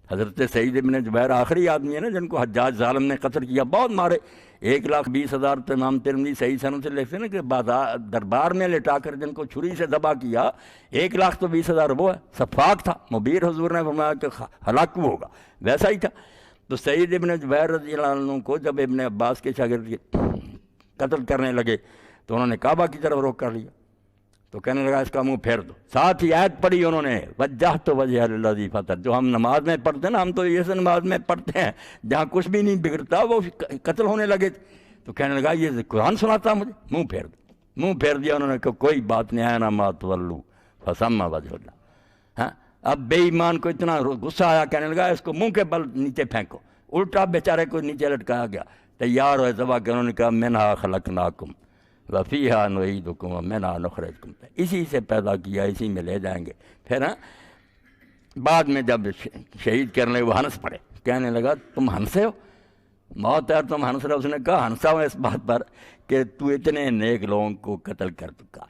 حضرت سعید ابن جبیر آخری آدمی ہے نا جن کو حجاج ظالم نے قتل کیا، بہت مارے، 1,20,000 تو امام ترمذی صحیح سند سے لکھتے ہیں نا کہ بازار دربار میں لٹا کر جن کو چھری سے ذبح کیا، 1,20,000 وہ ہے، سفاک تھا، مبیر حضور نے فرمایا کہ ہلاک ہوگا، ویسا ہی تھا۔ تو سعید ابن جبیر رضی اللہ عنہ کو جب ابن عباس کے شاگرد قتل کرنے لگے تو انہوں نے کعبہ کی طرف رخ کر لیا، تو کہنے لگا اس کا منہ پھیر دو، ساتھ ہی آیت پڑھی انہوں نے وجہت وجہ للذی فطر، جو ہم نماز میں پڑھتے ہیں نا، ہم تو یہ نماز میں پڑھتے ہیں جہاں کچھ بھی نہیں بگڑتا، وہ قتل ہونے لگے تھے، تو کہنے لگا یہ قرآن سناتا مجھے، منہ پھیر دو، منہ پھیر دیا انہوں نے کہ کوئی بات نہیں، آنا ما تولوا فثم وجہ اللہ۔ ہاں اب بے ایمان کو اتنا غصہ آیا، کہنے لگا اس کو منہ کے بل نیچے پھینکو، الٹا بیچارے کو نیچے لٹکایا گیا، تیار ہوئے ذبح کے، انہوں نے کہا منہا خلقناکم وفیہا نعیدکم ومنہا نخرجکم، اسی سے پیدا کیا، اسی میں لے جائیں گے۔ پھر بعد میں جب شہید کرنے وہ ہنس پڑے، کہنے لگا تم ہنسے ہو، موت ہے تم ہنس رہے ہو؟ اس نے کہا ہنسا ہوں اس بات پر کہ تو اتنے نیک لوگوں کو قتل کر چکا،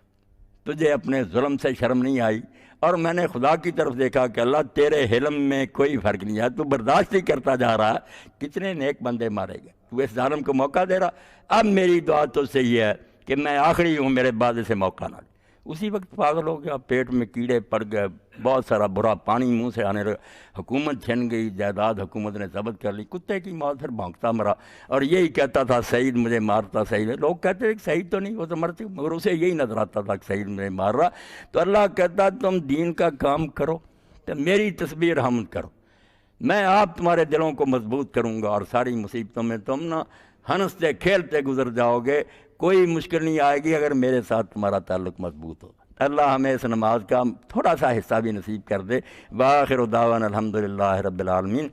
تجھے اپنے ظلم سے شرم نہیں آئی، اور میں نے خدا کی طرف دیکھا کہ اللہ تیرے حلم میں کوئی فرق نہیں ہے، تو برداشت ہی کرتا جا رہا ہے، کتنے نیک بندے مارے گئے، تو اس ظالم کو موقع دے رہا، اب میری دعا تو سے یہ ہے کہ میں آخری ہوں، میرے بعد اسے موقع نہ دے۔ اسی وقت پاگل ہو گیا، پیٹ میں کیڑے پڑ گئے، بہت سارا برا پانی منہ سے آنے لگا، حکومت چھن گئی، جائیداد حکومت نے ضبط کر لی، کتے کی موت، پھر بھونکتا مرا، اور یہی کہتا تھا سعید مجھے مارتا، سعید، لوگ کہتے تھے کہ سعید تو نہیں، وہ تو مرتے، مگر اسے یہی نظر آتا تھا کہ سعید مجھے مار رہا۔ تو اللہ کہتا تم دین کا کام کرو تو میری تصویر حمد کرو، میں آپ تمہارے دلوں کو مضبوط کروں گا، اور ساری مصیبتوں میں تم نہ ہنستے کھیلتے گزر جاؤ گے، کوئی مشکل نہیں آئے گی اگر میرے ساتھ تمہارا تعلق مضبوط ہو۔ اللہ ہمیں اس نماز کا تھوڑا سا حصہ بھی نصیب کر دے۔ وآخر دعوانا الحمدللہ رب العالمین۔